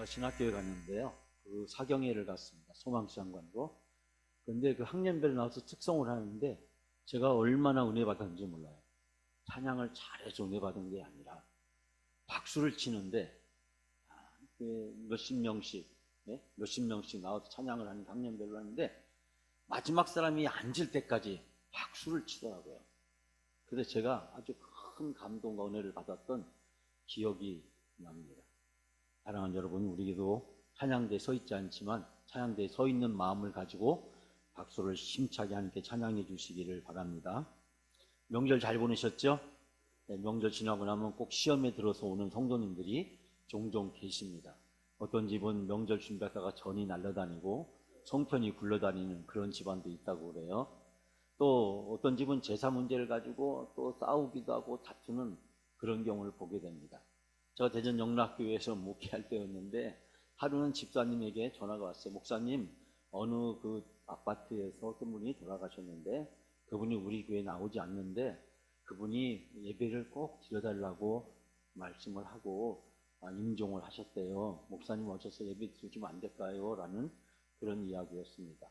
신학교에 갔는데요. 그 사경회를 갔습니다. 소망시장관으로. 근데 그 학년별로 나와서 특성을 하는데 제가 얼마나 은혜 받았는지 몰라요. 찬양을 잘해서 은혜 받은 게 아니라 박수를 치는데 몇십 명씩 나와서 찬양을 하는 학년별로 하는데 마지막 사람이 앉을 때까지 박수를 치더라고요. 그래서 제가 아주 큰 감동과 은혜를 받았던 기억이 납니다. 사랑하는 여러분, 우리도 찬양대에 서 있지 않지만 찬양대에 서 있는 마음을 가지고 박수를 힘차게 하나님께 찬양해 주시기를 바랍니다. 명절 잘 보내셨죠? 네, 명절 지나고 나면 꼭 시험에 들어서 오는 성도님들이 종종 계십니다. 어떤 집은 명절 준비하다가 전이 날아다니고 송편이 굴러다니는 그런 집안도 있다고 그래요. 또 어떤 집은 제사 문제를 가지고 또 싸우기도 하고 다투는 그런 경우를 보게 됩니다. 제가 대전 영락교회에서 목회할 때였는데 하루는 집사님에게 전화가 왔어요. 목사님, 어느 그 아파트에서 어떤 분이 돌아가셨는데 그분이 우리 교회에 나오지 않는데 그분이 예배를 꼭 드려달라고 말씀을 하고 임종을 하셨대요. 목사님 오셔서 예배 드리시면 안 될까요? 라는 그런 이야기였습니다.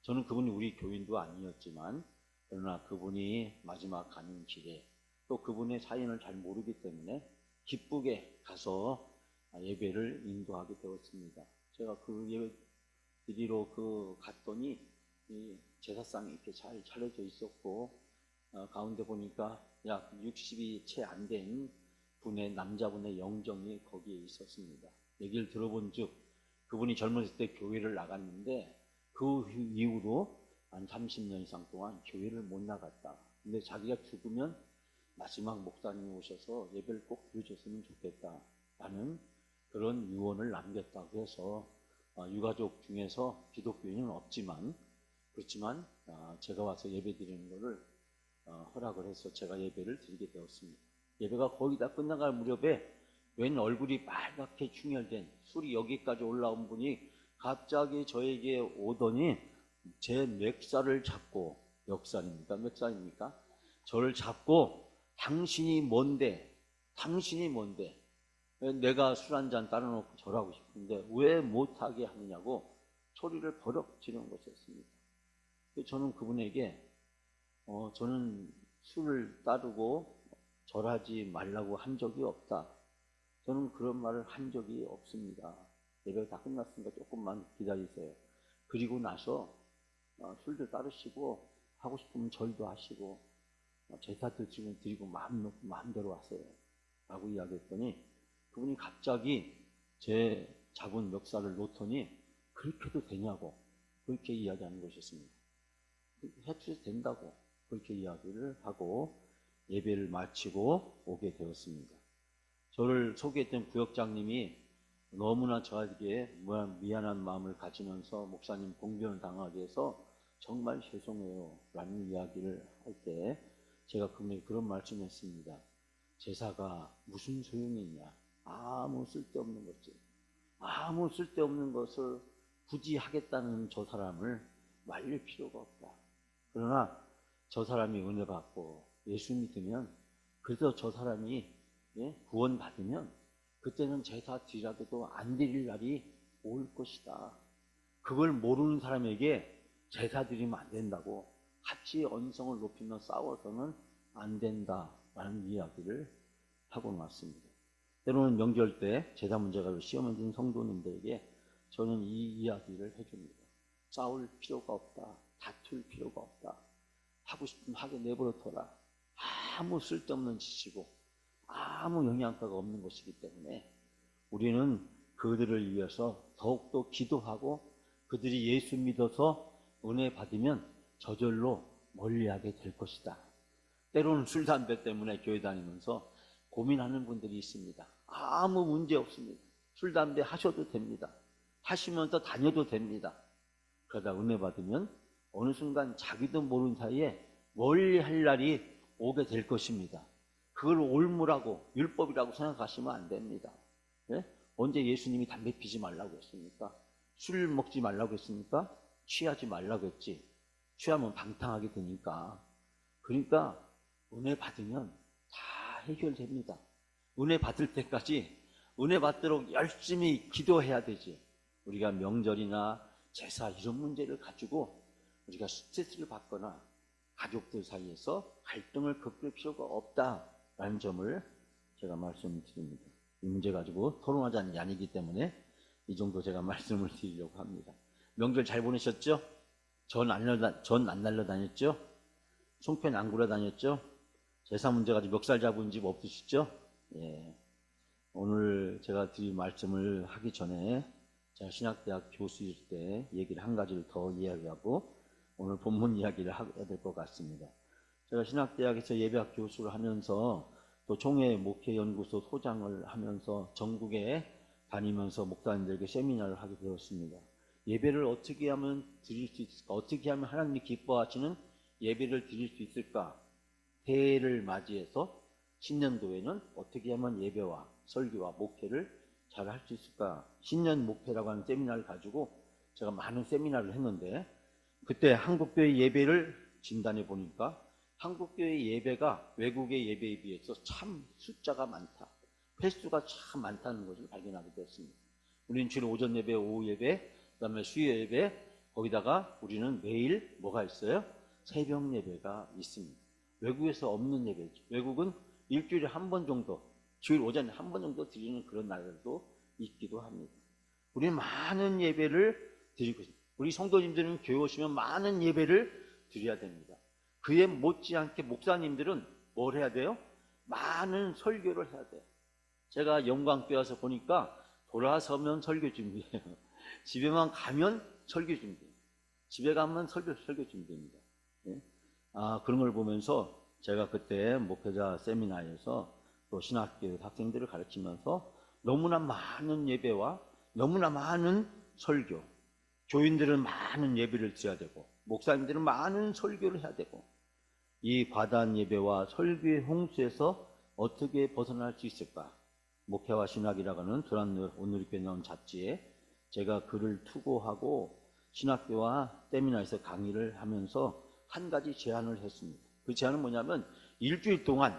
저는 그분이 우리 교인도 아니었지만 그러나 그분이 마지막 가는 길에 또 그분의 사연을 잘 모르기 때문에 기쁘게 가서 예배를 인도하게 되었습니다. 제가 그 예배 드리러 갔더니 이 제사상이 이렇게 잘 차려져 있었고 가운데 보니까 약 60이 채 안 된 분의 남자분의 영정이 거기에 있었습니다. 얘기를 들어본 즉 그분이 젊었을 때 교회를 나갔는데 그 이후로 한 30년 이상 동안 교회를 못 나갔다. 근데 자기가 죽으면 마지막 목사님이 오셔서 예배를 꼭 드려줬으면 좋겠다 라는 그런 유언을 남겼다고 해서 유가족 중에서 기독교인은 없지만 그렇지만 제가 와서 예배 드리는 것을 허락을 해서 제가 예배를 드리게 되었습니다. 예배가 거의 다 끝나갈 무렵에 웬 얼굴이 빨갛게 충혈된 술이 여기까지 올라온 분이 갑자기 저에게 오더니 제 맥살을 잡고 역살입니까? 맥살입니까? 저를 잡고 당신이 뭔데? 내가 술 한잔 따라놓고 절하고 싶은데 왜 못하게 하느냐고 소리를 버럭 지르는 것이었습니다. 저는 그분에게 저는 술을 따르고 절하지 말라고 한 적이 없다. 저는 그런 말을 한 적이 없습니다. 예배가 다 끝났으니까 조금만 기다리세요. 그리고 나서 술도 따르시고 하고 싶으면 절도 하시고 제사도 드리고 마음대로 하세요 라고 이야기했더니 그분이 갑자기 제 잡은 멱살을 놓더니 그렇게도 되냐고 그렇게 이야기하는 것이었습니다. 해주셔도 된다고 그렇게 이야기를 하고 예배를 마치고 오게 되었습니다. 저를 소개했던 구역장님이 너무나 저에게 미안한 마음을 가지면서 목사님 봉변을 당하게 해서 정말 죄송해요 라는 이야기를 할 때 제가 그분에게 그런 말씀을 했습니다. 제사가 무슨 소용이 있냐. 아무 쓸데없는 것을 굳이 하겠다는 저 사람을 말릴 필요가 없다. 그러나 저 사람이 은혜 받고 예수 믿으면 그래서 저 사람이 구원 받으면 그때는 제사 드리라도 안 드릴 날이 올 것이다. 그걸 모르는 사람에게 제사 드리면 안 된다고 같이 언성을 높이며 싸워서는 안 된다라는 이야기를 하고 왔습니다. 때로는 명절 때 제사 문제가 시험을 든 성도님들에게 저는 이 이야기를 해줍니다. 싸울 필요가 없다. 다툴 필요가 없다. 하고 싶으면 하게 내버려둬라. 아무 쓸데없는 짓이고 아무 영향가가 없는 것이기 때문에 우리는 그들을 위해서 더욱더 기도하고 그들이 예수 믿어서 은혜 받으면 저절로 멀리하게 될 것이다. 때로는 술, 담배 때문에 교회 다니면서 고민하는 분들이 있습니다. 아무 문제 없습니다. 술, 담배 하셔도 됩니다. 하시면서 다녀도 됩니다. 그러다 은혜 받으면 어느 순간 자기도 모르는 사이에 멀리 할 날이 오게 될 것입니다. 그걸 올무라고 율법이라고 생각하시면 안 됩니다. 네? 언제 예수님이 담배 피지 말라고 했습니까? 술 먹지 말라고 했습니까? 취하지 말라고 했지. 취하면 방탕하게 되니까. 그러니까 은혜 받으면 다 해결됩니다. 은혜 받을 때까지 은혜 받도록 열심히 기도해야 되지. 우리가 명절이나 제사 이런 문제를 가지고 우리가 스트레스를 받거나 가족들 사이에서 갈등을 겪을 필요가 없다라는 점을 제가 말씀드립니다. 이 문제 가지고 토론하자는 게 아니기 때문에 이 정도 제가 말씀을 드리려고 합니다. 명절 잘 보내셨죠? 전 안 날려다녔죠? 송편 안 굴러다녔죠? 제사 문제 가지고 멱살 잡은 집 없으시죠? 예. 오늘 제가 드릴 말씀을 하기 전에 제가 신학대학 교수일 때 얘기를 한 가지를 더 이야기하고 오늘 본문 이야기를 해야 될 것 같습니다. 제가 신학대학에서 예배학 교수를 하면서 또 총회 목회연구소 소장을 하면서 전국에 다니면서 목사님들에게 세미나를 하게 되었습니다. 예배를 어떻게 하면 드릴 수 있을까? 어떻게 하면 하나님이 기뻐하시는 예배를 드릴 수 있을까? 새해를 맞이해서 신년도에는 어떻게 하면 예배와 설교와 목회를 잘 할 수 있을까? 신년 목회라고 하는 세미나를 가지고 제가 많은 세미나를 했는데 그때 한국교회 예배를 진단해 보니까 한국교회 예배가 외국의 예배에 비해서 참 숫자가 많다. 횟수가 참 많다는 것을 발견하게 됐습니다. 우리는 주로 오전 예배, 오후 예배, 그 다음에 수요 예배, 거기다가 우리는 매일 뭐가 있어요? 새벽 예배가 있습니다. 외국에서 없는 예배죠. 외국은 일주일에 한 번 정도, 주일 오전에 한 번 정도 드리는 그런 날도 있기도 합니다. 우리는 많은 예배를 드리고 있습니다. 우리 성도님들은 교회 오시면 많은 예배를 드려야 됩니다. 그에 못지않게 목사님들은 뭘 해야 돼요? 많은 설교를 해야 돼요. 제가 영광교회 와서 보니까 돌아서면 설교 준비해요. 집에만 가면 설교 준비해요. 집에 가면 설교 준비입니다. 예? 그런 걸 보면서 제가 그때 목회자 세미나에서 또 신학교 학생들을 가르치면서 너무나 많은 예배와 너무나 많은 설교, 교인들은 많은 예배를 드려야 되고 목사님들은 많은 설교를 해야 되고 이 과다한 예배와 설교의 홍수에서 어떻게 벗어날 수 있을까? 목회와 신학이라고 하는 두란 오늘교회 나온 잡지에 제가 글을 투고하고 신학교와 세미나에서 강의를 하면서 한 가지 제안을 했습니다. 그 제안은 뭐냐면 일주일 동안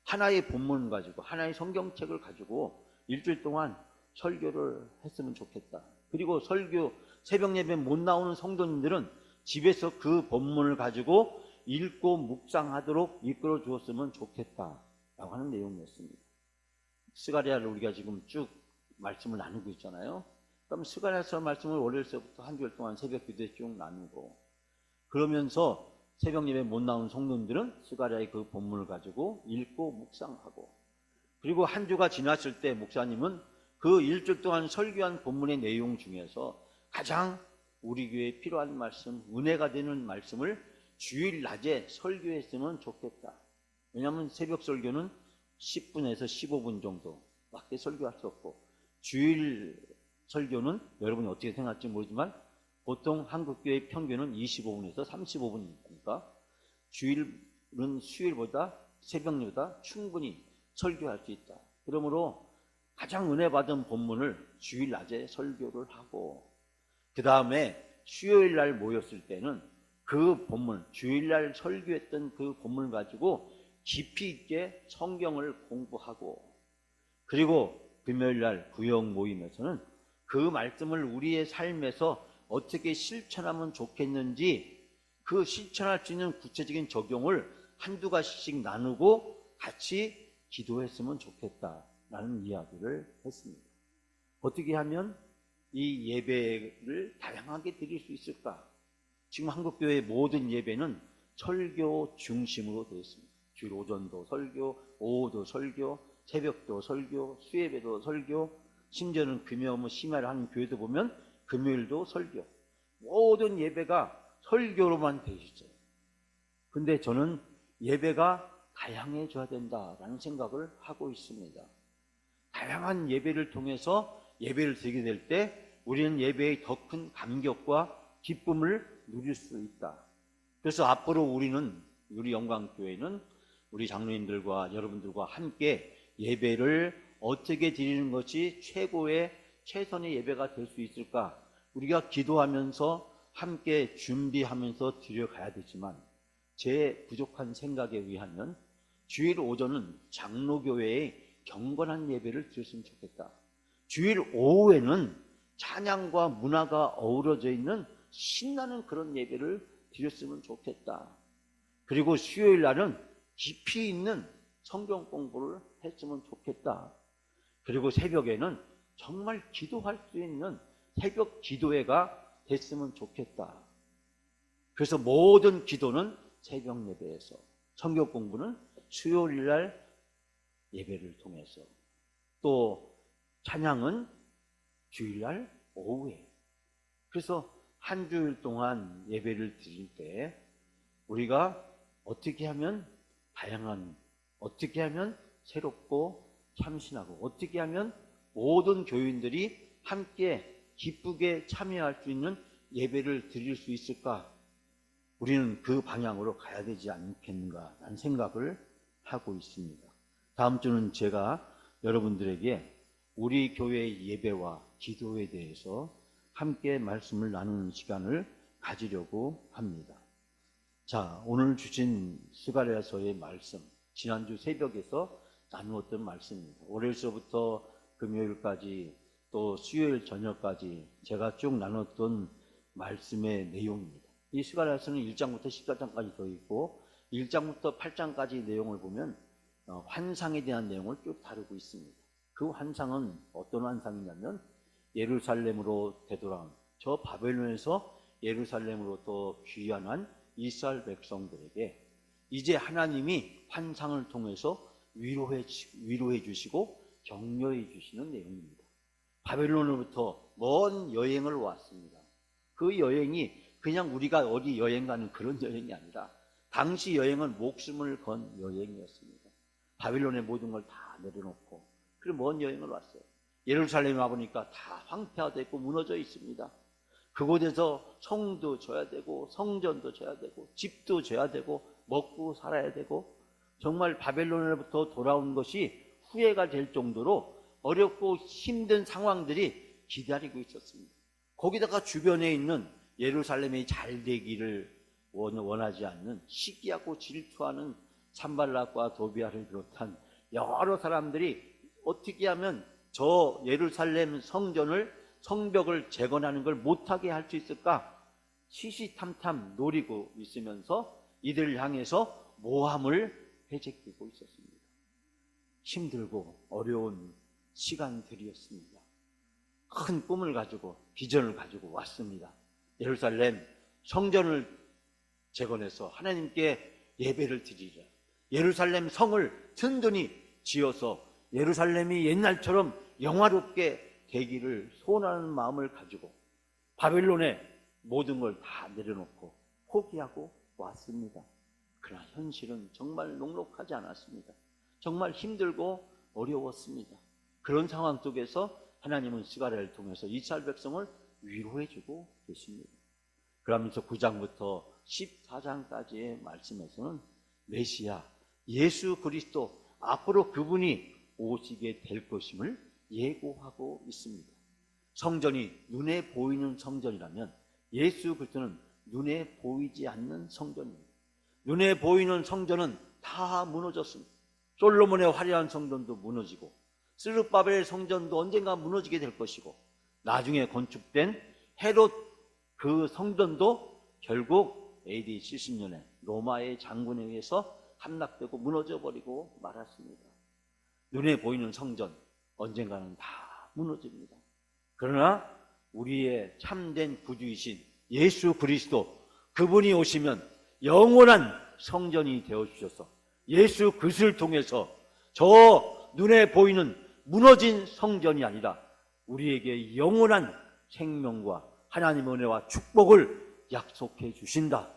하나의 본문 가지고 하나의 성경책을 가지고 일주일 동안 설교를 했으면 좋겠다. 그리고 설교 새벽 예배 못 나오는 성도님들은 집에서 그 본문을 가지고 읽고 묵상하도록 이끌어 주었으면 좋겠다라고 하는 내용이었습니다. 스가랴를 우리가 지금 쭉 말씀을 나누고 있잖아요. 그럼 스가랴서 말씀을 월요일서부터 한 주일 동안 새벽 기도에 쭉 나누고 그러면서 새벽 예배 못 나오는 성도님들은 스가랴의 그 본문을 가지고 읽고 묵상하고 그리고 한 주가 지났을 때 목사님은 그 일주일 동안 설교한 본문의 내용 중에서 가장 우리 교회에 필요한 말씀, 은혜가 되는 말씀을 주일 낮에 설교했으면 좋겠다. 왜냐하면 새벽 설교는 10분에서 15분 정도밖에 설교할 수 없고 주일 설교는 여러분이 어떻게 생각할지 모르지만 보통 한국교회 평균은 25분에서 35분이니까 주일은 수요일보다 새벽보다 충분히 설교할 수 있다. 그러므로 가장 은혜 받은 본문을 주일 낮에 설교를 하고 그 다음에 수요일 날 모였을 때는 그 본문, 주일날 설교했던 그 본문을 가지고 깊이 있게 성경을 공부하고 그리고 금요일날 구역 모임에서는 그 말씀을 우리의 삶에서 어떻게 실천하면 좋겠는지 그 실천할 수 있는 구체적인 적용을 한두 가지씩 나누고 같이 기도했으면 좋겠다라는 이야기를 했습니다. 어떻게 하면 이 예배를 다양하게 드릴 수 있을까? 지금 한국교회의 모든 예배는 설교 중심으로 되어 있습니다. 주일 오전도 설교, 오후도 설교, 새벽도 설교, 수예배도 설교, 심지어는 금요 심야를 하는 교회도 보면 금요일도 설교. 모든 예배가 설교로만 되어 있어요. 근데 저는 예배가 다양해져야 된다라는 생각을 하고 있습니다. 다양한 예배를 통해서 예배를 드리게 될 때 우리는 예배의 더 큰 감격과 기쁨을 누릴 수 있다. 그래서 앞으로 우리 영광교회는 우리 장로님들과 여러분들과 함께 예배를 어떻게 드리는 것이 최선의 예배가 될 수 있을까? 우리가 기도하면서 함께 준비하면서 드려가야 되지만 제 부족한 생각에 의하면 주일 오전은 장로교회의 경건한 예배를 드렸으면 좋겠다. 주일 오후에는 찬양과 문화가 어우러져 있는 신나는 그런 예배를 드렸으면 좋겠다. 그리고 수요일 날은 깊이 있는 성경 공부를 했으면 좋겠다. 그리고 새벽에는 정말 기도할 수 있는 새벽 기도회가 됐으면 좋겠다. 그래서 모든 기도는 새벽 예배에서, 성경 공부는 수요일 날 예배를 통해서, 또 찬양은 주일날 오후에. 그래서 한 주일 동안 예배를 드릴 때 우리가 어떻게 하면 다양한, 어떻게 하면 새롭고 참신하고, 어떻게 하면 모든 교인들이 함께 기쁘게 참여할 수 있는 예배를 드릴 수 있을까? 우리는 그 방향으로 가야 되지 않겠는가 라는 생각을 하고 있습니다. 다음 주는 제가 여러분들에게 우리 교회의 예배와 기도에 대해서 함께 말씀을 나누는 시간을 가지려고 합니다. 자, 오늘 주신 스가랴서의 말씀, 지난주 새벽에서 나누었던 말씀입니다. 월요일서부터 금요일까지 또 수요일 저녁까지 제가 쭉 나눴던 말씀의 내용입니다. 이 스가랴서는 1장부터 14장까지 더 있고 1장부터 8장까지 내용을 보면 환상에 대한 내용을 쭉 다루고 있습니다. 그 환상은 어떤 환상이냐면 예루살렘으로 되돌아온, 저 바벨론에서 예루살렘으로 또 귀환한 이스라엘 백성들에게 이제 하나님이 환상을 통해서 위로해 주시고 격려해 주시는 내용입니다. 바벨론으로부터 먼 여행을 왔습니다. 그 여행이 그냥 우리가 어디 여행 가는 그런 여행이 아니라 당시 여행은 목숨을 건 여행이었습니다. 바벨론의 모든 걸 다 내려놓고 그리고 먼 여행을 왔어요. 예루살렘에 와보니까 다 황폐화되고 무너져 있습니다. 그곳에서 성도 져야 되고 성전도 져야 되고 집도 져야 되고 먹고 살아야 되고, 정말 바벨론으로부터 돌아온 것이 후회가 될 정도로 어렵고 힘든 상황들이 기다리고 있었습니다. 거기다가 주변에 있는 예루살렘이 잘 되기를 원하지 않는 시기하고 질투하는 산발락과 도비아를 비롯한 여러 사람들이 어떻게 하면 저 예루살렘 성벽을 재건하는 걸 못하게 할 수 있을까 시시탐탐 노리고 있으면서 이들을 향해서 모함을 회제끼고 있었습니다. 힘들고 어려운 시간들이었습니다. 큰 꿈을 가지고 비전을 가지고 왔습니다. 예루살렘 성전을 재건해서 하나님께 예배를 드리자, 예루살렘 성을 든든히 지어서 예루살렘이 옛날처럼 영화롭게 되기를 소원하는 마음을 가지고 바벨론의 모든 걸 다 내려놓고 포기하고 왔습니다. 그러나 현실은 정말 녹록하지 않았습니다. 정말 힘들고 어려웠습니다. 그런 상황 속에서 하나님은 스가랴를 통해서 이스라엘 백성을 위로해주고 계십니다. 그러면서 9장부터 14장까지의 말씀에서는 메시아 예수 그리스도, 앞으로 그분이 오시게 될 것임을 예고하고 있습니다. 성전이 눈에 보이는 성전이라면 예수 그리스도는 눈에 보이지 않는 성전입니다. 눈에 보이는 성전은 다 무너졌습니다. 솔로몬의 화려한 성전도 무너지고 스룹바벨의 성전도 언젠가 무너지게 될 것이고, 나중에 건축된 헤롯 그 성전도 결국 AD 70년에 로마의 장군에 의해서 함락되고 무너져버리고 말았습니다. 눈에 보이는 성전 언젠가는 다 무너집니다. 그러나 우리의 참된 구주이신 예수 그리스도, 그분이 오시면 영원한 성전이 되어주셔서 예수 그리스도를 통해서 저 눈에 보이는 무너진 성전이 아니라 우리에게 영원한 생명과 하나님의 은혜와 축복을 약속해 주신다.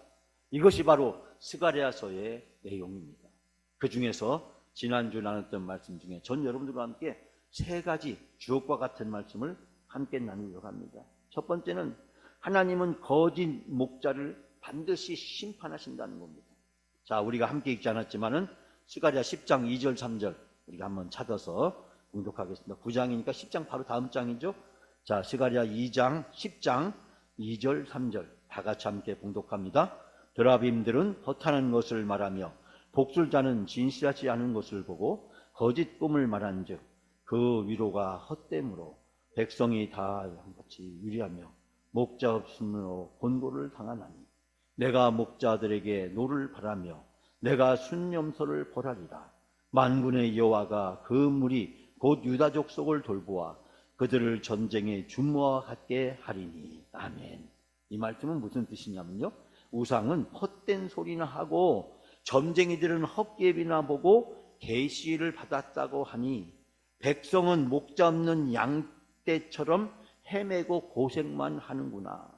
이것이 바로 스가랴서의 내용입니다. 그 중에서 지난주 나눴던 말씀 중에 전 여러분들과 함께 세 가지 주옥과 같은 말씀을 함께 나누려고 합니다. 첫 번째는 하나님은 거짓 목자를 반드시 심판하신다는 겁니다. 자, 우리가 함께 읽지 않았지만은 스가랴 10장 2절 3절 우리가 한번 찾아서 봉독하겠습니다. 9장이니까 10장 바로 다음 장이죠. 자, 스가랴 2장 10장 2절 3절 다 같이 함께 봉독합니다. 드라빔들은 허탄한 것을 말하며 복술자는 진실하지 않은 것을 보고 거짓 꿈을 말한즉 그 위로가 헛됨으로 백성이 다 같이 유리하며 목자 없음으로 곤고를 당하나니 내가 목자들에게 노를 바라며 내가 순념소를 벌하리라. 만군의 여호와가 그 무리 곧 유다 족속을 돌보아 그들을 전쟁의 준무와 같게 하리니. 아멘. 이 말씀은 무슨 뜻이냐면요, 우상은 헛된 소리나 하고 점쟁이들은 헛개비나 보고 계시를 받았다고 하니 백성은 목자 없는 양떼처럼 헤매고 고생만 하는구나.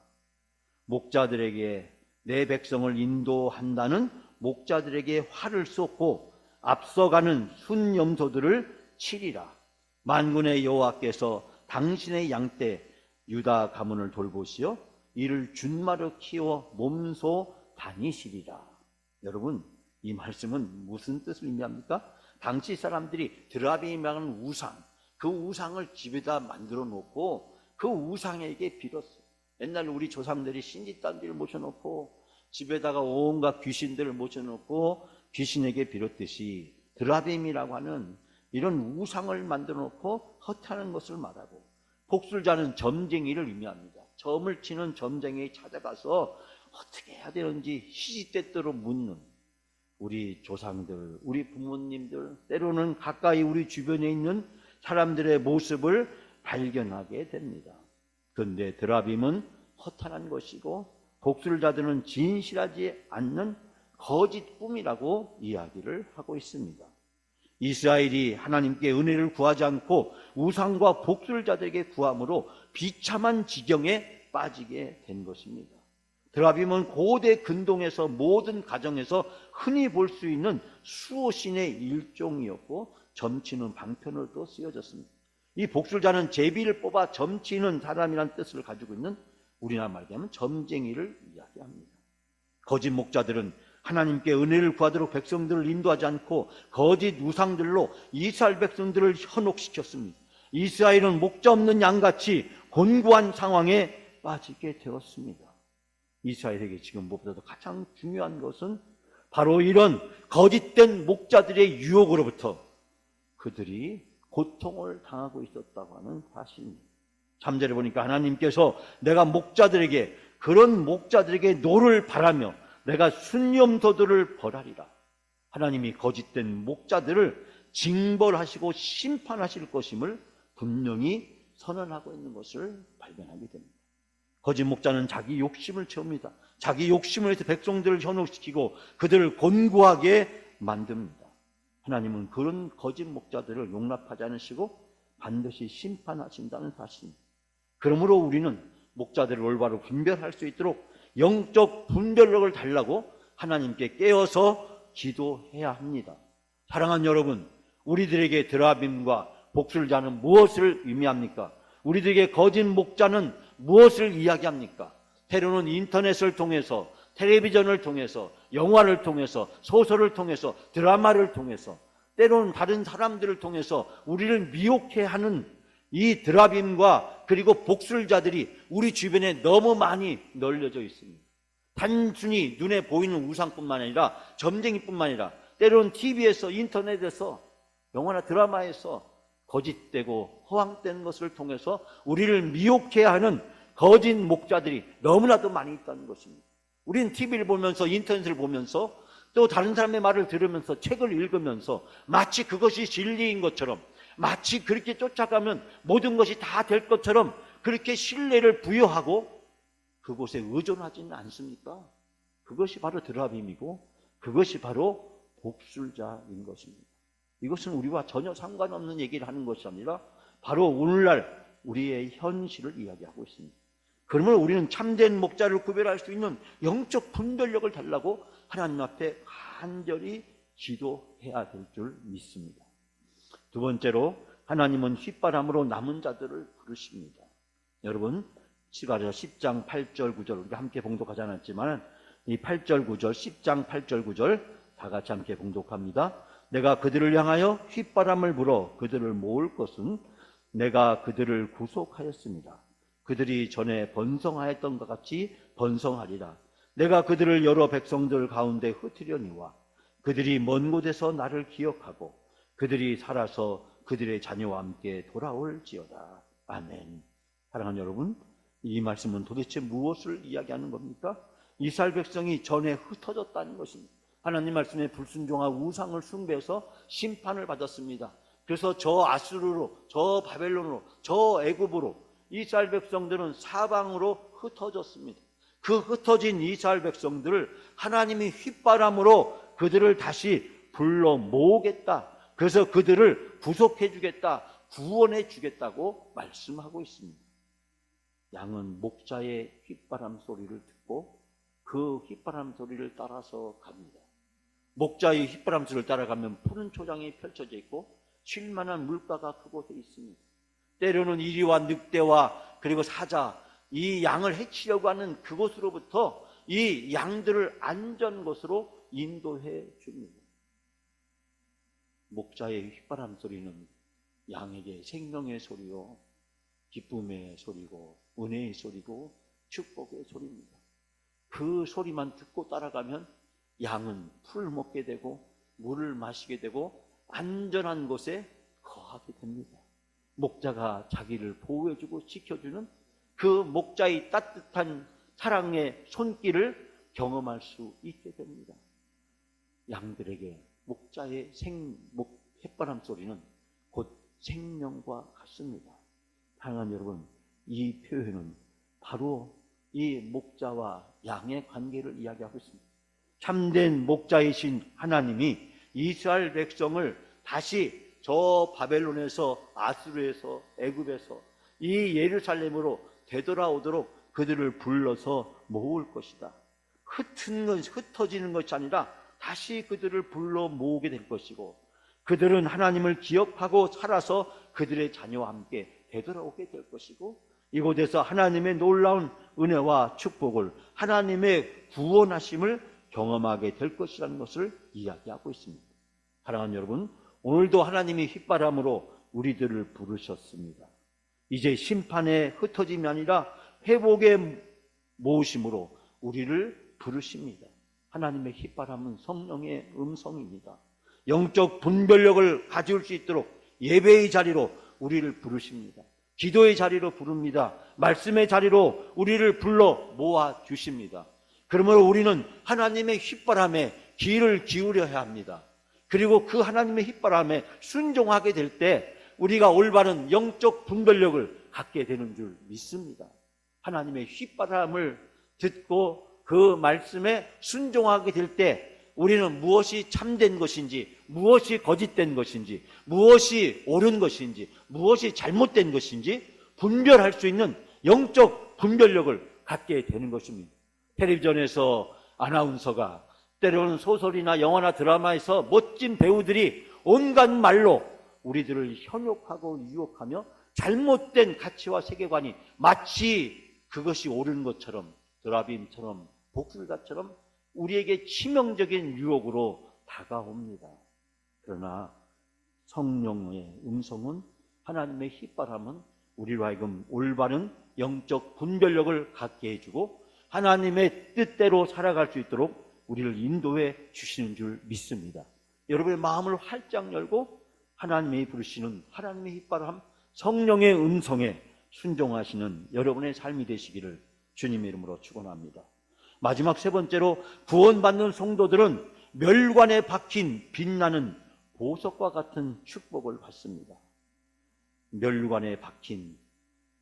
목자들에게 내 백성을 인도한다는 목자들에게 활을 쏟고 앞서가는 순염소들을 치리라. 만군의 여호와께서 당신의 양떼 유다 가문을 돌보시어 이를 준마로 키워 몸소 다니시리라. 여러분, 이 말씀은 무슨 뜻을 의미합니까? 당시 사람들이 드라빔이라는 우상, 그 우상을 집에다 만들어 놓고 그 우상에게 빌었어요. 옛날 우리 조상들이 신기단지를 모셔놓고 집에다가 온갖 귀신들을 모셔놓고 귀신에게 빌었듯이 드라빔이라고 하는 이런 우상을 만들어 놓고 허탄한 것을 말하고, 복술자는 점쟁이를 의미합니다. 점을 치는 점쟁이에 찾아가서 어떻게 해야 되는지 시시때때로 묻는 우리 조상들, 우리 부모님들, 때로는 가까이 우리 주변에 있는 사람들의 모습을 발견하게 됩니다. 그런데 드라빔은 허탄한 것이고 복술자들은 진실하지 않는 거짓 꿈이라고 이야기를 하고 있습니다. 이스라엘이 하나님께 은혜를 구하지 않고 우상과 복술자들에게 구함으로 비참한 지경에 빠지게 된 것입니다. 드라빔은 고대 근동에서 모든 가정에서 흔히 볼 수 있는 수호신의 일종이었고 점치는 방편으로도 쓰여졌습니다. 이 복술자는 제비를 뽑아 점치는 사람이란 뜻을 가지고 있는 우리나라 말로 하면 점쟁이를 이야기합니다. 거짓 목자들은 하나님께 은혜를 구하도록 백성들을 인도하지 않고 거짓 우상들로 이스라엘 백성들을 현혹시켰습니다. 이스라엘은 목자 없는 양같이 곤고한 상황에 빠지게 되었습니다. 이스라엘에게 지금 무엇보다도 가장 중요한 것은 바로 이런 거짓된 목자들의 유혹으로부터 그들이 고통을 당하고 있었다고 하는 사실입니다. 3절에 보니까 하나님께서 내가 목자들에게, 그런 목자들에게 노를 바라며 내가 순념소들을 벌하리라. 하나님이 거짓된 목자들을 징벌하시고 심판하실 것임을 분명히 선언하고 있는 것을 발견하게 됩니다. 거짓 목자는 자기 욕심을 채웁니다. 자기 욕심을 해서 백성들을 현혹시키고 그들을 곤고하게 만듭니다. 하나님은 그런 거짓 목자들을 용납하지 않으시고 반드시 심판하신다는 사실입니다. 그러므로 우리는 목자들을 올바로 분별할 수 있도록 영적 분별력을 달라고 하나님께 깨어서 기도해야 합니다. 사랑하는 여러분, 우리들에게 드라빔과 복술자는 무엇을 의미합니까? 우리들에게 거짓 목자는 무엇을 이야기합니까? 때로는 인터넷을 통해서, 텔레비전을 통해서, 영화를 통해서, 소설을 통해서, 드라마를 통해서, 때로는 다른 사람들을 통해서 우리를 미혹해 하는 이 드라빔과 그리고 복술자들이 우리 주변에 너무 많이 널려져 있습니다. 단순히 눈에 보이는 우상뿐만 아니라 점쟁이뿐만 아니라 때로는 TV에서, 인터넷에서, 영화나 드라마에서 거짓되고 허황된 것을 통해서 우리를 미혹해 하는 거짓 목자들이 너무나도 많이 있다는 것입니다. 우리는 TV를 보면서, 인터넷을 보면서, 또 다른 사람의 말을 들으면서, 책을 읽으면서 마치 그것이 진리인 것처럼, 마치 그렇게 쫓아가면 모든 것이 다 될 것처럼 그렇게 신뢰를 부여하고 그곳에 의존하지는 않습니까? 그것이 바로 드라빔이고 그것이 바로 복술자인 것입니다. 이것은 우리와 전혀 상관없는 얘기를 하는 것이 아니라 바로 오늘날 우리의 현실을 이야기하고 있습니다. 그러면 우리는 참된 목자를 구별할 수 있는 영적 분별력을 달라고 하나님 앞에 간절히 기도해야 될 줄 믿습니다. 두 번째로, 하나님은 휘바람으로 남은 자들을 부르십니다. 여러분, 시가랴 10장 8절 9절 우리가 함께 봉독하지 않았지만 이 8절 9절, 10장 8절 9절 다 같이 함께 봉독합니다. 내가 그들을 향하여 휘바람을 불어 그들을 모을 것은 내가 그들을 구속하였습니다. 그들이 전에 번성하였던 것 같이 번성하리라. 내가 그들을 여러 백성들 가운데 흩으려니와 그들이 먼 곳에서 나를 기억하고 그들이 살아서 그들의 자녀와 함께 돌아올지어다. 아멘. 사랑하는 여러분, 이 말씀은 도대체 무엇을 이야기하는 겁니까? 이스라엘 백성이 전에 흩어졌다는 것입니다. 하나님 말씀에 불순종하고 우상을 숭배해서 심판을 받았습니다. 그래서 저 아수르로, 저 바벨론으로, 저 애굽으로 이스라엘 백성들은 사방으로 흩어졌습니다. 그 흩어진 이스라엘 백성들을 하나님이 휘바람으로 그들을 다시 불러 모으겠다. 그래서 그들을 구속해 주겠다, 구원해 주겠다고 말씀하고 있습니다. 양은 목자의 휘바람 소리를 듣고 그 휘바람 소리를 따라서 갑니다. 목자의 휘바람 소리를 따라가면 푸른 초장이 펼쳐져 있고 쉴만한 물가가 그곳에 있습니다. 때로는 이리와 늑대와 그리고 사자, 이 양을 해치려고 하는 그곳으로부터 이 양들을 안전 곳으로 인도해 줍니다. 목자의 휘바람 소리는 양에게 생명의 소리요, 기쁨의 소리고 은혜의 소리고 축복의 소리입니다. 그 소리만 듣고 따라가면 양은 풀을 먹게 되고 물을 마시게 되고 안전한 곳에 거하게 됩니다. 목자가 자기를 보호해주고 지켜주는 그 목자의 따뜻한 사랑의 손길을 경험할 수 있게 됩니다. 양들에게 목자의 햇바람 소리는 곧 생명과 같습니다. 사랑하는 여러분, 이 표현은 바로 이 목자와 양의 관계를 이야기하고 있습니다. 참된 목자이신 하나님이 이스라엘 백성을 다시 저 바벨론에서, 아수르에서, 애굽에서 이 예루살렘으로 되돌아오도록 그들을 불러서 모을 것이다. 흩어지는 것이 아니라 다시 그들을 불러 모으게 될 것이고, 그들은 하나님을 기억하고 살아서 그들의 자녀와 함께 되돌아오게 될 것이고, 이곳에서 하나님의 놀라운 은혜와 축복을, 하나님의 구원하심을 경험하게 될 것이라는 것을 이야기하고 있습니다. 사랑하는 여러분, 오늘도 하나님이 휘바람으로 우리들을 부르셨습니다. 이제 심판의 흩어짐이 아니라 회복의 모으심으로 우리를 부르십니다. 하나님의 휘바람은 성령의 음성입니다. 영적 분별력을 가질 수 있도록 예배의 자리로 우리를 부르십니다. 기도의 자리로 부릅니다. 말씀의 자리로 우리를 불러 모아 주십니다. 그러므로 우리는 하나님의 휘바람에 귀를 기울여야 합니다. 그리고 그 하나님의 휘바람에 순종하게 될 때 우리가 올바른 영적 분별력을 갖게 되는 줄 믿습니다. 하나님의 휘바람을 듣고 그 말씀에 순종하게 될 때 우리는 무엇이 참된 것인지, 무엇이 거짓된 것인지, 무엇이 옳은 것인지, 무엇이 잘못된 것인지 분별할 수 있는 영적 분별력을 갖게 되는 것입니다. 텔레비전에서 아나운서가, 때로는 소설이나 영화나 드라마에서 멋진 배우들이 온갖 말로 우리들을 현혹하고 유혹하며 잘못된 가치와 세계관이 마치 그것이 옳은 것처럼, 드라빔처럼, 복술가처럼 우리에게 치명적인 유혹으로 다가옵니다. 그러나 성령의 음성은, 하나님의 휘바람은 우리로 하여금 올바른 영적 분별력을 갖게 해주고 하나님의 뜻대로 살아갈 수 있도록 우리를 인도해 주시는 줄 믿습니다. 여러분의 마음을 활짝 열고 하나님이 부르시는 하나님의 휘바람, 성령의 음성에 순종하시는 여러분의 삶이 되시기를 주님의 이름으로 축원합니다. 마지막 세 번째로, 구원받는 성도들은 멸관에 박힌 빛나는 보석과 같은 축복을 받습니다. 멸관에 박힌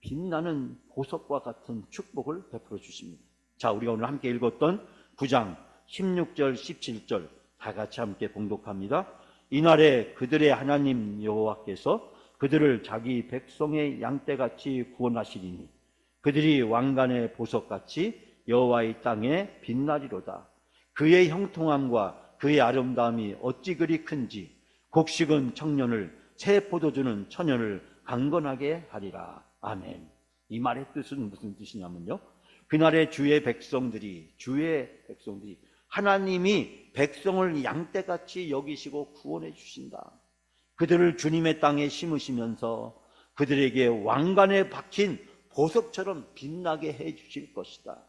빛나는 보석과 같은 축복을 베풀어 주십니다. 자, 우리가 오늘 함께 읽었던 9장 16절 17절 다 같이 함께 봉독합니다. 이날에 그들의 하나님 여호와께서 그들을 자기 백성의 양떼같이 구원하시리니 그들이 왕관의 보석같이 여호와의 땅에 빛나리로다. 그의 형통함과 그의 아름다움이 어찌 그리 큰지 곡식은 청년을, 새 포도주는 처녀를 강건하게 하리라. 아멘. 이 말의 뜻은 무슨 뜻이냐면요, 그날의 주의 백성들이 하나님이 백성을 양떼같이 여기시고 구원해 주신다. 그들을 주님의 땅에 심으시면서 그들에게 왕관에 박힌 보석처럼 빛나게 해 주실 것이다.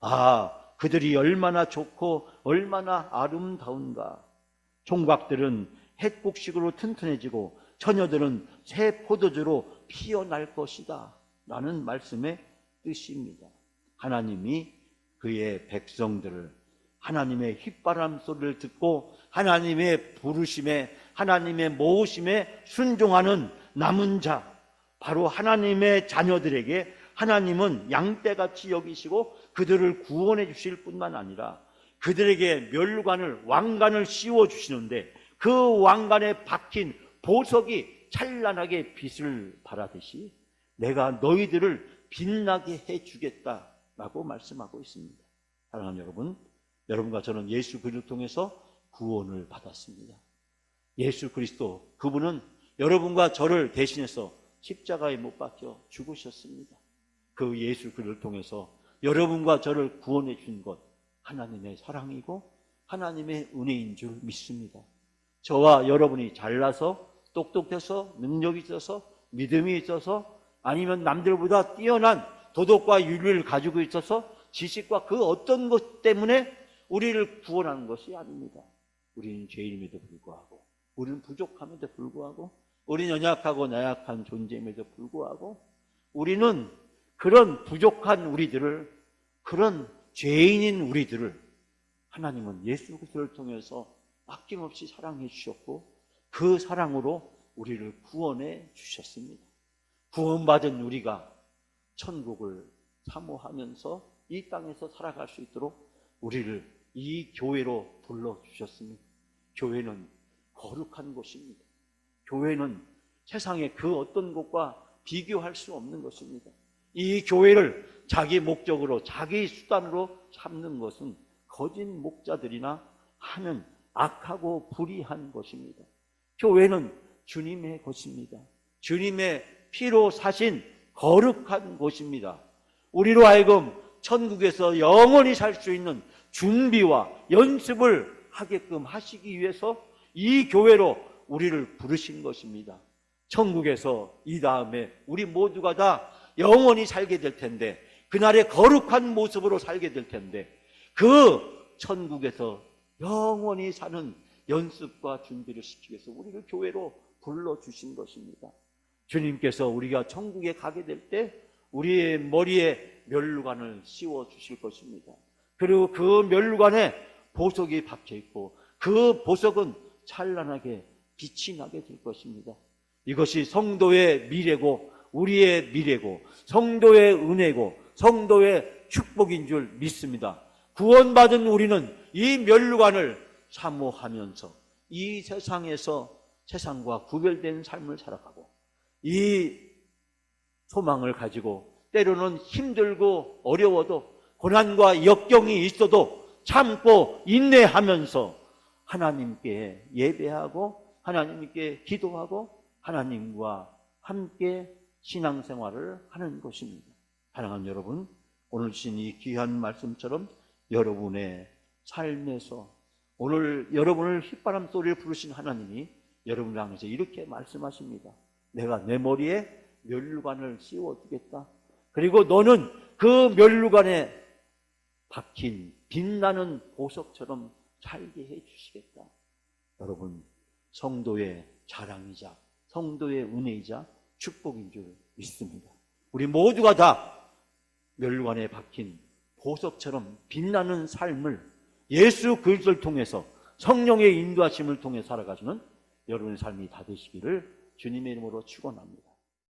아, 그들이 얼마나 좋고 얼마나 아름다운가. 총각들은 햇곡식으로 튼튼해지고 처녀들은 새 포도주로 피어날 것이다 라는 말씀의 뜻입니다. 하나님이 그의 백성들을 하나님의 휘바람 소리를 듣고 하나님의 부르심에, 하나님의 모으심에 순종하는 남은 자, 바로 하나님의 자녀들에게 하나님은 양떼같이 여기시고 그들을 구원해 주실 뿐만 아니라 그들에게 멸관을, 왕관을 씌워 주시는데 그 왕관에 박힌 보석이 찬란하게 빛을 발하듯이 내가 너희들을 빛나게 해주겠다라고 말씀하고 있습니다. 사랑하는 여러분, 여러분과 저는 예수 그리스도를 통해서 구원을 받았습니다. 예수 그리스도, 그분은 여러분과 저를 대신해서 십자가에 못 박혀 죽으셨습니다. 그 예수 그리스도를 통해서 여러분과 저를 구원해 준 것, 하나님의 사랑이고 하나님의 은혜인 줄 믿습니다. 저와 여러분이 잘나서, 똑똑해서, 능력이 있어서, 믿음이 있어서, 아니면 남들보다 뛰어난 도덕과 윤리를 가지고 있어서 지식과 그 어떤 것 때문에 우리를 구원하는 것이 아닙니다. 우리는 죄인임에도 불구하고, 우리는 부족함에도 불구하고, 우리는 연약하고 나약한 존재임에도 불구하고, 우리는 그런 부족한 우리들을, 그런 죄인인 우리들을 하나님은 예수 그리스도를 통해서 아낌없이 사랑해 주셨고 그 사랑으로 우리를 구원해 주셨습니다. 구원받은 우리가 천국을 사모하면서 이 땅에서 살아갈 수 있도록 우리를 이 교회로 불러주셨습니다. 교회는 거룩한 곳입니다. 교회는 세상의 그 어떤 곳과 비교할 수 없는 것입니다. 이 교회를 자기 목적으로, 자기 수단으로 삼는 것은 거짓 목자들이나 하는 악하고 불의한 것입니다. 교회는 주님의 것입니다. 주님의 피로 사신 거룩한 곳입니다. 우리로 하여금 천국에서 영원히 살 수 있는 준비와 연습을 하게끔 하시기 위해서 이 교회로 우리를 부르신 것입니다. 천국에서 이 다음에 우리 모두가 다 영원히 살게 될 텐데, 그날의 거룩한 모습으로 살게 될 텐데, 그 천국에서 영원히 사는 연습과 준비를 시키기 위해서 우리를 교회로 불러주신 것입니다. 주님께서 우리가 천국에 가게 될 때 우리의 머리에 멸루관을 씌워 주실 것입니다. 그리고 그 멸루관에 보석이 박혀 있고 그 보석은 찬란하게 빛이 나게 될 것입니다. 이것이 성도의 미래고 우리의 미래고 성도의 은혜고 성도의 축복인 줄 믿습니다. 구원받은 우리는 이 멸루관을 사모하면서 이 세상에서 세상과 구별된 삶을 살아가고 이 소망을 가지고 때로는 힘들고 어려워도 고난과 역경이 있어도 참고 인내하면서 하나님께 예배하고 하나님께 기도하고 하나님과 함께 신앙생활을 하는 것입니다. 사랑하는 여러분, 오늘 주신 이 귀한 말씀처럼 여러분의 삶에서 오늘 여러분을 휘바람 소리를 부르신 하나님이 여러분을 향해서 이렇게 말씀하십니다. 내가 내 머리에 멸루관을 씌워두겠다. 그리고 너는 그 멸루관에 박힌 빛나는 보석처럼 살게 해주시겠다. 여러분, 성도의 자랑이자 성도의 은혜이자 축복인 줄 믿습니다. 우리 모두가 다 멸루관에 박힌 보석처럼 빛나는 삶을 예수 그리스도를 통해서 성령의 인도하심을 통해 살아가시는 여러분의 삶이 다 되시기를 주님의 이름으로 축원합니다.